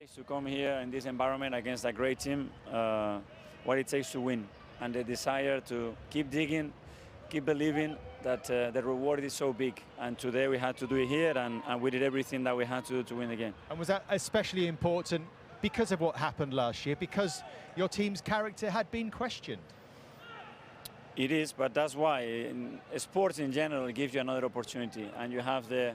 To come here in this environment against a great team, what it takes to win, and the desire to keep digging, keep believing that the reward is so big. And today we had to do it here, and we did everything that we had to do to win the game. And was that especially important because of what happened last year, because your team's character had been questioned? It is, but that's why sports in general gives you another opportunity, and you have the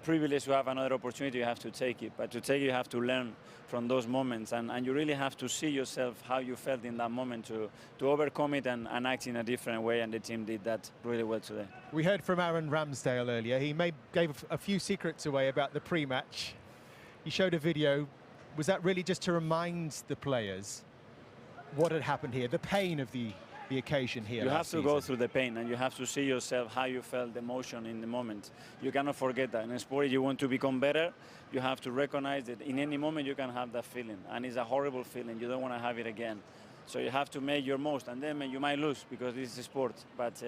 privilege to have another opportunity. You have to take it, but to take it you have to learn from those moments, and you really have to see yourself how you felt in that moment to overcome it and act in a different way, and the team did that really well today. We heard from Aaron Ramsdale earlier. He gave a few secrets away about the pre-match. He showed a video. Was that really just to remind the players what had happened here, the pain of the occasion here? You have to go through the pain, and you have to see yourself how you felt the emotion in the moment. You cannot forget that. In sport, you want to become better, you have to recognize that in any moment you can have that feeling, and it's a horrible feeling. You don't want to have it again. So you have to make your most, and then you might lose because this is sport, but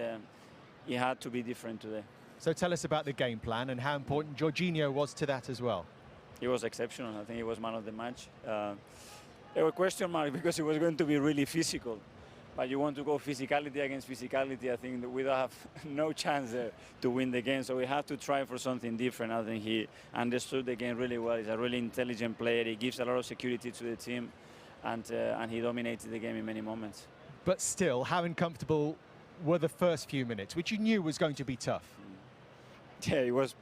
it had to be different today. So tell us about the game plan and how important Jorginho was to that as well. He was exceptional. I think he was man of the match. There were question marks because it was going to be really physical. But you want to go physicality against physicality, I think that we don't have no chance to win the game. So we have to try for something different. I think he understood the game really well. He's a really intelligent player. He gives a lot of security to the team, and he dominated the game in many moments. But still, how uncomfortable were the first few minutes, which you knew was going to be tough? Yeah, it was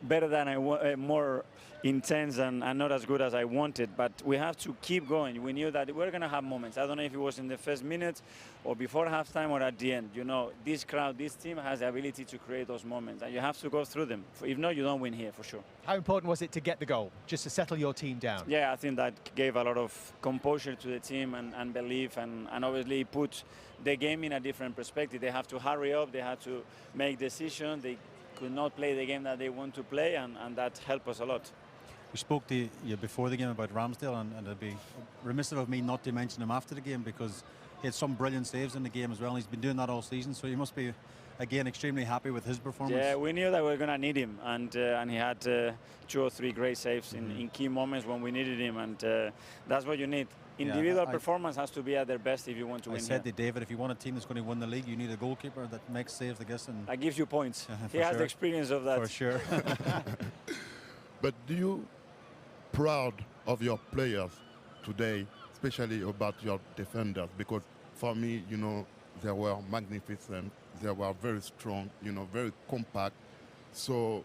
better than more intense and not as good as I wanted, but we have to keep going. We knew that we're going to have moments. I don't know if it was in the first minute or before halftime or at the end. You know, this crowd, this team has the ability to create those moments, and you have to go through them. If not, you don't win here for sure. How important was it to get the goal, just to settle your team down? Yeah, I think that gave a lot of composure to the team and belief, and obviously put the game in a different perspective. They have to hurry up, they have to make decisions, they could not play the game that they want to play, and that helped us a lot. We spoke to you before the game about Ramsdale, and it'd be remiss of me not to mention him after the game, because he had some brilliant saves in the game as well, and he's been doing that all season, so you must be again extremely happy with his performance. Yeah, we knew that we were going to need him, and he had 2 or 3 great saves in key moments when we needed him, and that's what you need. Individual performance has to be at their best if you want to win. I said to David, if you want a team that's going to win the league, you need a goalkeeper that makes saves, I guess. And that gives you points. He has the experience of that. For sure. But do you proud of your players today, especially about your defenders? Because for me, you know, they were magnificent. They were very strong, you know, very compact. So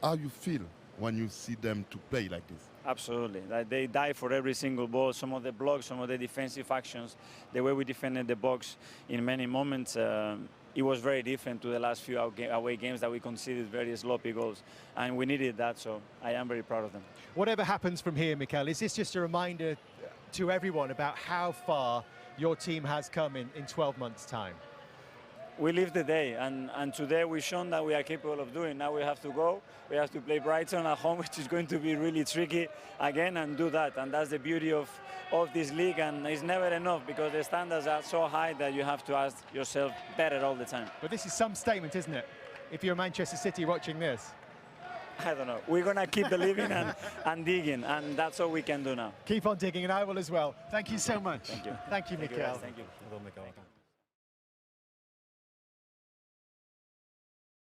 how you feel when you see them to play like this? Absolutely. They die for every single ball. Some of the blocks, some of the defensive actions, the way we defended the box in many moments, it was very different to the last few away games that we conceded very sloppy goals. And we needed that, so I am very proud of them. Whatever happens from here, Mikel, is this just a reminder to everyone about how far your team has come in 12 months' time? We live the day, and today we've shown that we are capable of doing. Now we have to go. We have to play Brighton at home, which is going to be really tricky again, and do that. And that's the beauty of this league, and it's never enough because the standards are so high that you have to ask yourself better all the time. But this is some statement, isn't it? If you're Manchester City watching this. I don't know. We're going to keep believing and digging, and that's all we can do now. Keep on digging, and I will as well. Thank you so much. Thank you. Thank you, Mikel. Thank you. Well done, Mikel.